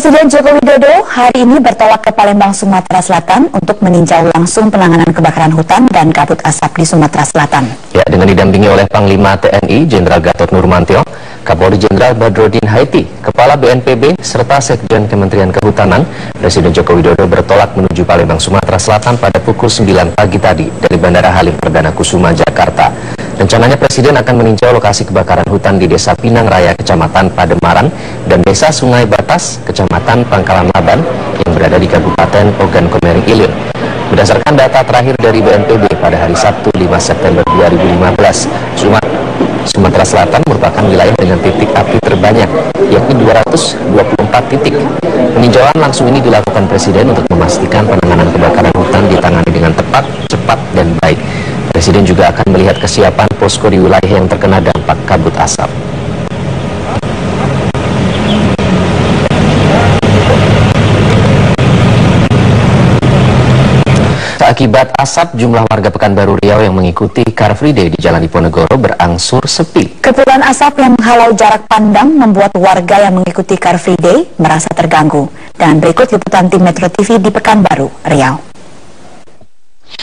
Presiden Joko Widodo hari ini bertolak ke Palembang, Sumatera Selatan untuk meninjau langsung penanganan kebakaran hutan dan kabut asap di Sumatera Selatan. Ya, dengan didampingi oleh Panglima TNI Jenderal Gatot Nurmantio, Kapolri Jenderal Badrodin Haiti, Kepala BNPB, serta Sekjen Kementerian Kehutanan, Presiden Joko Widodo bertolak menuju Palembang, Sumatera Selatan pada pukul 9 pagi tadi dari Bandara Halim Perdana Kusuma, Jakarta. Rencananya Presiden akan meninjau lokasi kebakaran hutan di Desa Pinang Raya, Kecamatan Pademaran, dan Desa Sungai Batas, Kecamatan Pangkalan Laban, yang berada di Kabupaten Ogan Komering Ilir. Berdasarkan data terakhir dari BNPB pada hari Sabtu 5 September 2015, Sumatera Selatan merupakan wilayah dengan titik api terbanyak, yakni 224 titik. Peninjauan langsung ini dilakukan Presiden untuk memastikan penanganan kebakaran hutan ditangani dengan tepat, cepat, dan baik. Presiden juga akan melihat kesiapan posko di wilayah yang terkena dampak kabut asap. Akibat asap, jumlah warga Pekanbaru Riau yang mengikuti Car Free Day di Jalan Diponegoro berangsur sepi. Kepulan asap yang menghalau jarak pandang membuat warga yang mengikuti Car Free Day merasa terganggu. Dan berikut liputan tim Metro TV di Pekanbaru, Riau.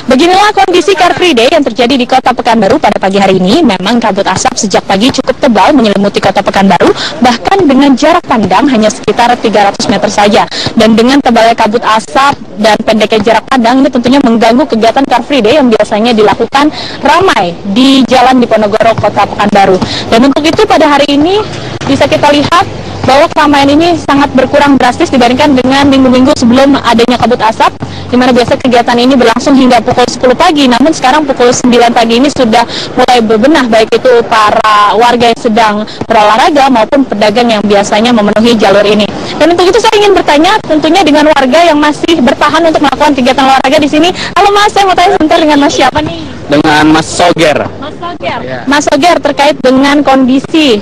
Beginilah kondisi Car Free Day yang terjadi di kota Pekanbaru pada pagi hari ini. Memang kabut asap sejak pagi cukup tebal menyelimuti kota Pekanbaru, bahkan dengan jarak pandang hanya sekitar 300 meter saja. Dan dengan tebalnya kabut asap dan pendeknya jarak pandang, ini tentunya mengganggu kegiatan Car Free Day yang biasanya dilakukan ramai di Jalan Diponegoro, kota Pekanbaru. Dan untuk itu pada hari ini bisa kita lihat bahwa keramaian ini sangat berkurang drastis dibandingkan dengan minggu-minggu sebelum adanya kabut asap, di mana biasa kegiatan ini berlangsung hingga pukul 10 pagi, namun sekarang pukul 9 pagi ini sudah mulai berbenah, baik itu para warga yang sedang berolahraga maupun pedagang yang biasanya memenuhi jalur ini. Dan untuk itu saya ingin bertanya tentunya dengan warga yang masih bertahan untuk melakukan kegiatan olahraga di sini. Halo Mas, saya mau tanya sebentar dengan Mas siapa nih? Dengan Mas Soger. Mas Soger. Ya. Mas Soger, terkait dengan kondisi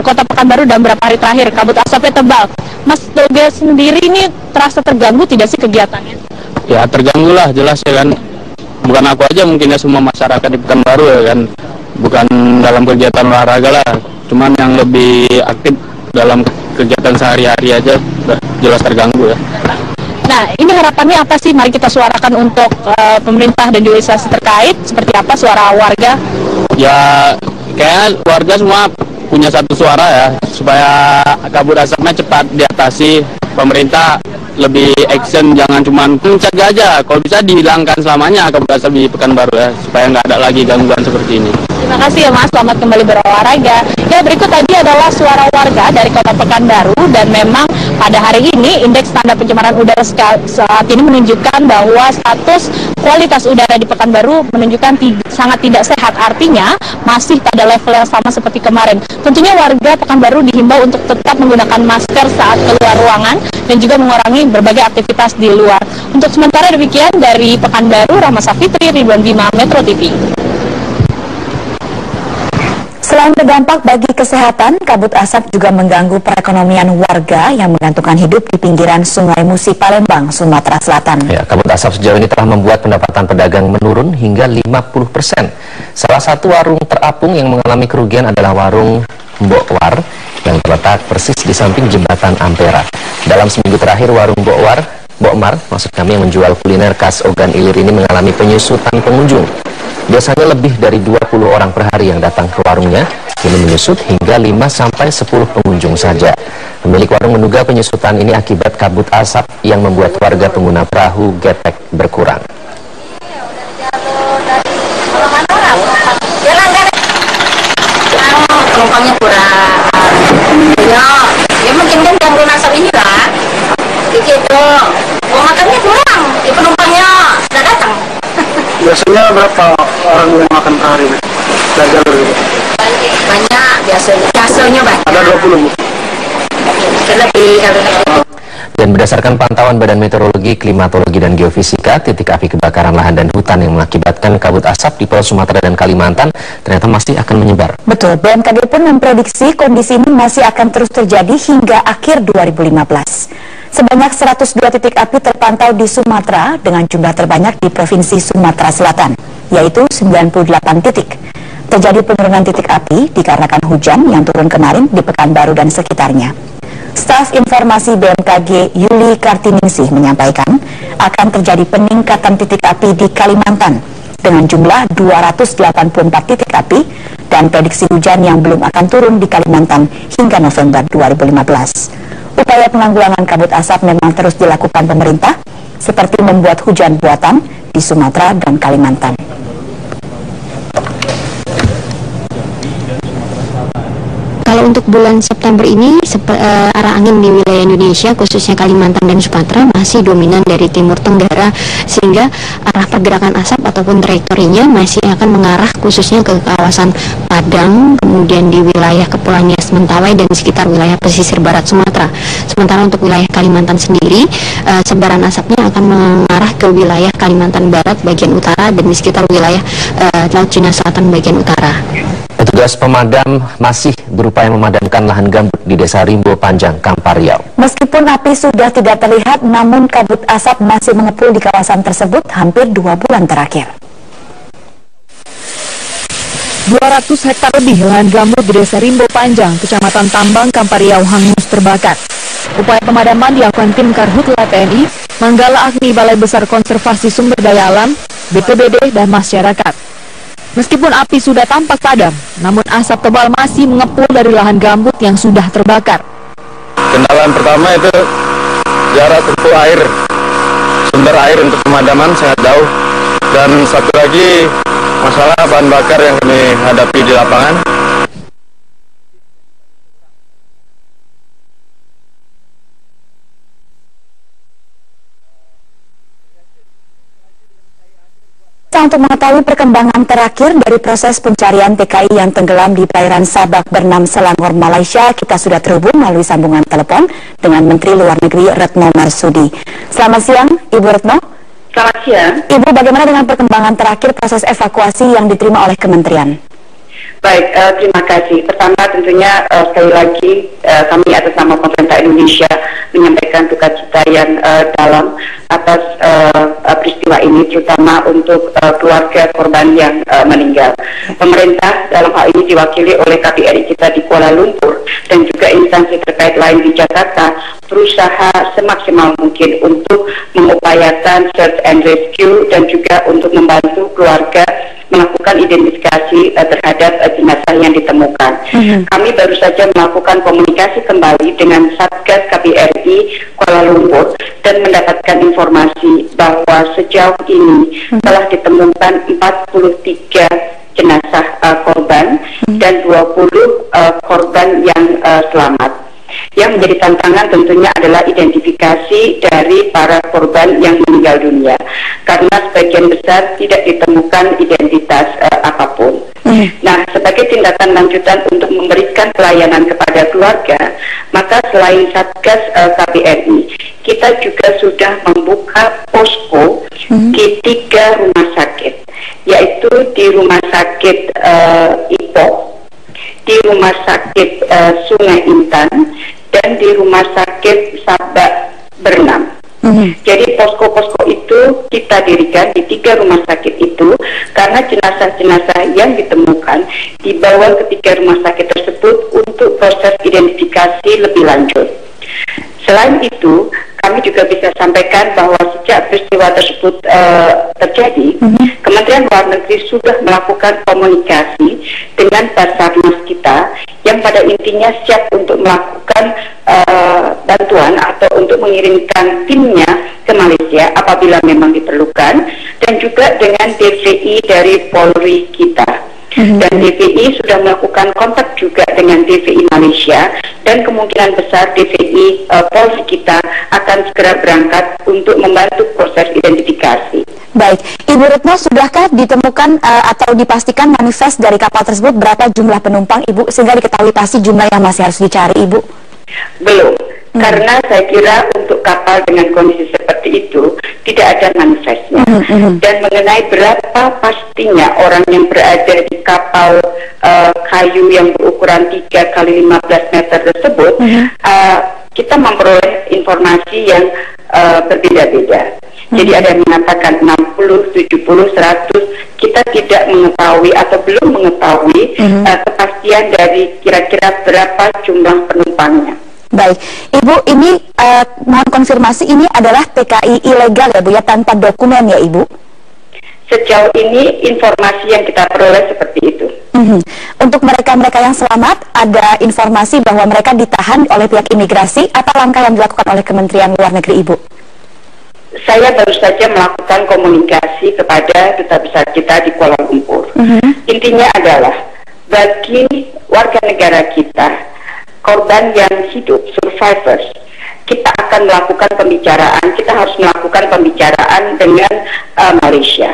kota Pekanbaru dan beberapa hari terakhir kabut asapnya tebal. Mas Soger sendiri ini terasa terganggu tidak sih kegiatannya? Ya terganggu lah, jelas ya kan. Bukan aku aja, mungkin ya semua masyarakat di Pekanbaru ya kan. Bukan dalam kegiatan olahraga lah, cuman yang lebih aktif dalam kegiatan sehari-hari aja jelas terganggu ya. Nah, ini harapannya apa sih? Mari kita suarakan untuk pemerintah dan juga instansi terkait. Seperti apa suara warga? Ya, kayaknya warga semua punya satu suara ya, supaya kabut asapnya cepat diatasi. Pemerintah lebih action, jangan cuma mencegah aja. Kalau bisa dihilangkan selamanya kabut asap di Pekanbaru ya, supaya nggak ada lagi gangguan seperti ini. Terima kasih ya Mas, selamat kembali berolahraga. Ya, berikut tadi adalah suara warga dari kota Pekanbaru, dan memang pada hari ini indeks standar pencemaran udara saat ini menunjukkan bahwa status kualitas udara di Pekanbaru menunjukkan sangat tidak sehat, artinya masih pada level yang sama seperti kemarin. Tentunya warga Pekanbaru dihimbau untuk tetap menggunakan masker saat keluar ruangan dan juga mengurangi berbagai aktivitas di luar. Untuk sementara demikian dari Pekanbaru, Rahma Safitri, Ridwan Bima, Metro TV. Selain berdampak bagi kesehatan, kabut asap juga mengganggu perekonomian warga yang menggantungkan hidup di pinggiran Sungai Musi, Palembang, Sumatera Selatan. Ya, kabut asap sejauh ini telah membuat pendapatan pedagang menurun hingga 50%. Salah satu warung terapung yang mengalami kerugian adalah warung Mbok War yang terletak persis di samping jembatan Ampera. Dalam seminggu terakhir, warung Mbok Mar, maksud kami, yang menjual kuliner khas Ogan Ilir ini mengalami penyusutan pengunjung. Biasanya lebih dari 20 orang per hari yang datang ke warungnya, kini menyusut hingga 5-10 pengunjung saja. Pemilik warung menduga penyusutan ini akibat kabut asap yang membuat warga pengguna perahu getek berkurang. Penumpangnya kurang. Ya mungkin kan gangguan asap ini lah. Gitu. Mau makannya kurang, ya penumpangnya sudah datang. Biasanya berapa orang yang makan per hari dari jalur itu? Banyak biasanya banyak. Ada 20 Bu. Lebih kalau Dan berdasarkan pantauan Badan Meteorologi, Klimatologi, dan Geofisika, titik api kebakaran lahan dan hutan yang mengakibatkan kabut asap di Pulau Sumatera dan Kalimantan ternyata masih akan menyebar. Betul, BMKG pun memprediksi kondisi ini masih akan terus terjadi hingga akhir 2015. Sebanyak 102 titik api terpantau di Sumatera dengan jumlah terbanyak di Provinsi Sumatera Selatan, yaitu 98 titik. Terjadi penurunan titik api dikarenakan hujan yang turun kemarin di Pekanbaru dan sekitarnya. Staf Informasi BMKG Yuli Kartiningsih menyampaikan akan terjadi peningkatan titik api di Kalimantan dengan jumlah 284 titik api dan prediksi hujan yang belum akan turun di Kalimantan hingga November 2015. Upaya penanggulangan kabut asap memang terus dilakukan pemerintah, seperti membuat hujan buatan di Sumatera dan Kalimantan. Kalau untuk bulan September ini, arah angin di wilayah Indonesia, khususnya Kalimantan dan Sumatera, masih dominan dari timur tenggara, sehingga arah pergerakan asap ataupun trajektorinya masih akan mengarah khususnya ke kawasan Padang, kemudian di wilayah Kepulauan Nias, Mentawai, dan sekitar wilayah pesisir barat Sumatera. Sementara untuk wilayah Kalimantan sendiri, sebaran asapnya akan mengarah ke wilayah Kalimantan Barat bagian utara dan di sekitar wilayah Laut Cina Selatan bagian utara. Petugas pemadam masih berupaya memadamkan lahan gambut di Desa Rimbo Panjang, Kampar Riau. Meskipun api sudah tidak terlihat, namun kabut asap masih mengepul di kawasan tersebut hampir 2 bulan terakhir. 200 hektar lebih lahan gambut di Desa Rimbo Panjang, Kecamatan Tambang, Kampar Riau hangus terbakar. Upaya pemadaman dilakukan tim Karhutla TNI, Manggala Agni Balai Besar Konservasi Sumber Daya Alam, BPBD, dan masyarakat. Meskipun api sudah tampak padam, namun asap tebal masih mengepul dari lahan gambut yang sudah terbakar. Kendala yang pertama itu jarak tempuh air, sumber air untuk pemadaman sangat jauh. Dan satu lagi masalah bahan bakar yang kami hadapi di lapangan. Untuk mengetahui perkembangan terakhir dari proses pencarian TKI yang tenggelam di perairan Sabak Bernam, Selangor, Malaysia, kita sudah terhubung melalui sambungan telepon dengan Menteri Luar Negeri Retno Marsudi. Selamat siang, Ibu Retno. Selamat siang. Ibu, bagaimana dengan perkembangan terakhir proses evakuasi yang diterima oleh Kementerian? Baik, terima kasih. Pertama tentunya sekali lagi kami atas nama pemerintah Indonesia menyampaikan duka cita yang dalam atas peristiwa ini, terutama untuk keluarga korban yang meninggal. Pemerintah dalam hal ini diwakili oleh KBRI kita di Kuala Lumpur dan juga instansi terkait lain di Jakarta berusaha semaksimal mungkin untuk mengupayakan search and rescue dan juga untuk membantu keluarga melakukan identifikasi terhadap jenazah yang ditemukan. Kami baru saja melakukan komunikasi kembali dengan Satgas KBRI Kuala Lumpur dan mendapatkan informasi bahwa sejauh ini telah ditemukan 43 jenazah korban dan 20 korban yang selamat. Yang menjadi tantangan tentunya adalah identifikasi dari para korban yang meninggal dunia, karena sebagian besar tidak ditemukan identitas apapun. Nah, sebagai tindakan lanjutan untuk memberikan pelayanan kepada keluarga, maka selain Satgas KBRI, kita juga sudah membuka posko di 3 rumah sakit, yaitu di Rumah Sakit Ipoh, di Rumah Sakit Sungai Intan, dan di Rumah Sakit Sabak Bernam. Jadi posko-posko itu kita dirikan di 3 rumah sakit itu karena jenazah-jenazah yang ditemukan dibawa ke 3 rumah sakit tersebut untuk proses identifikasi lebih lanjut. Selain itu, kami juga bisa sampaikan bahwa sejak peristiwa tersebut terjadi, Kementerian Luar Negeri sudah melakukan komunikasi dengan Basarnas kita yang pada intinya siap untuk melakukan bantuan atau untuk mengirimkan timnya ke Malaysia apabila memang diperlukan, dan juga dengan DVI dari Polri kita. Dan DVI sudah melakukan kontak juga dengan DVI Malaysia, dan kemungkinan besar DVI Polri kita akan segera berangkat untuk membantu proses identifikasi. Baik, Ibu Retno, sudahkah ditemukan atau dipastikan manifest dari kapal tersebut berapa jumlah penumpang, Ibu, sehingga diketahui pasti jumlah yang masih harus dicari, Ibu? Belum, karena saya kira untuk kapal dengan kondisi seperti itu tidak ada manifestnya. Dan mengenai berapa pastinya orang yang berada di kapal kayu yang berukuran 3 kali 15 meter tersebut, kita memperoleh informasi yang berbeda-beda. Jadi ada yang mengatakan 60, 70, 100, kita tidak mengetahui atau belum mengetahui kepastian dari kira-kira berapa jumlah penumpangnya. Baik, Ibu, ini mohon konfirmasi, ini adalah TKI ilegal ya Bu ya, tanpa dokumen ya Ibu? Sejauh ini informasi yang kita peroleh seperti itu. Untuk mereka-mereka yang selamat, ada informasi bahwa mereka ditahan oleh pihak imigrasi. Apa langkah yang dilakukan oleh Kementerian Luar Negeri Ibu? Saya baru saja melakukan komunikasi kepada duta besar kita di Kuala Lumpur. Intinya adalah bagi warga negara kita, korban yang hidup, survivors, kita akan melakukan pembicaraan, kita harus melakukan pembicaraan dengan Malaysia.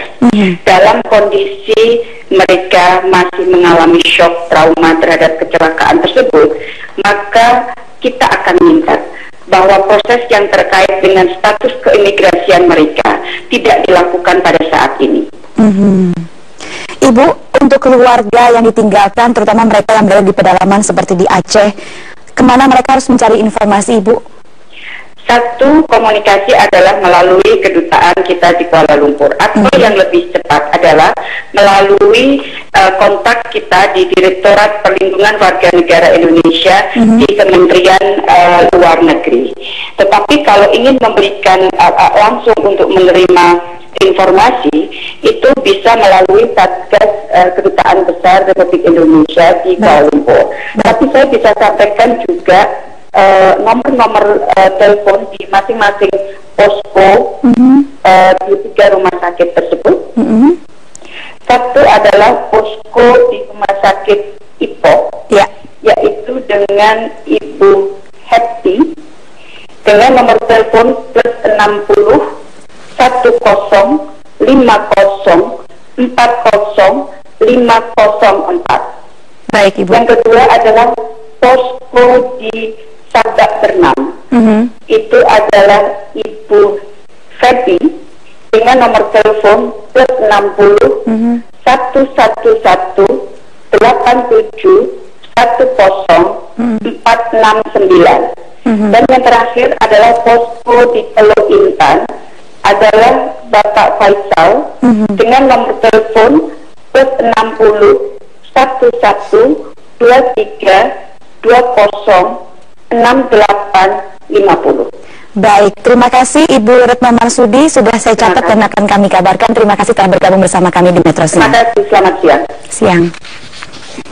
Dalam kondisi mereka masih mengalami shock, trauma terhadap kecelakaan tersebut, maka kita akan minta bahwa proses yang terkait dengan status keimigrasian mereka tidak dilakukan pada saat ini. Ibu, untuk keluarga yang ditinggalkan, terutama mereka yang berada di pedalaman seperti di Aceh, kemana mereka harus mencari informasi, Ibu? Satu, komunikasi adalah melalui kedutaan kita di Kuala Lumpur, atau yang lebih cepat adalah melalui kontak kita di Direktorat Perlindungan Warga Negara Indonesia di Kementerian Luar Negeri. Tetapi kalau ingin memberikan langsung untuk menerima informasi, itu bisa melalui Satgas Kedutaan Besar Republik Indonesia di Kuala Lumpur. Tapi saya bisa sampaikan juga nomor-nomor telepon di masing-masing posko di 3 rumah sakit tersebut. Satu adalah posko di rumah sakit Ipoh, yaitu dengan Ibu Happy dengan nomor telepon +60 10 50 40 504. Baik, Ibu. Yang kedua adalah posko di Sabak Bernam. Itu adalah Ibu Febi dengan nomor telepon +60 111 87 10 469. Dan yang terakhir adalah posko di Teluk Intan adalah Bapak Faisal dengan nomor telepon +60 11 23 20 6850. Baik, terima kasih Ibu Retno Marsudi, sudah saya catat dan akan kami kabarkan. Terima kasih telah bergabung bersama kami di Metro Siang. Terima kasih, selamat siang. Siang.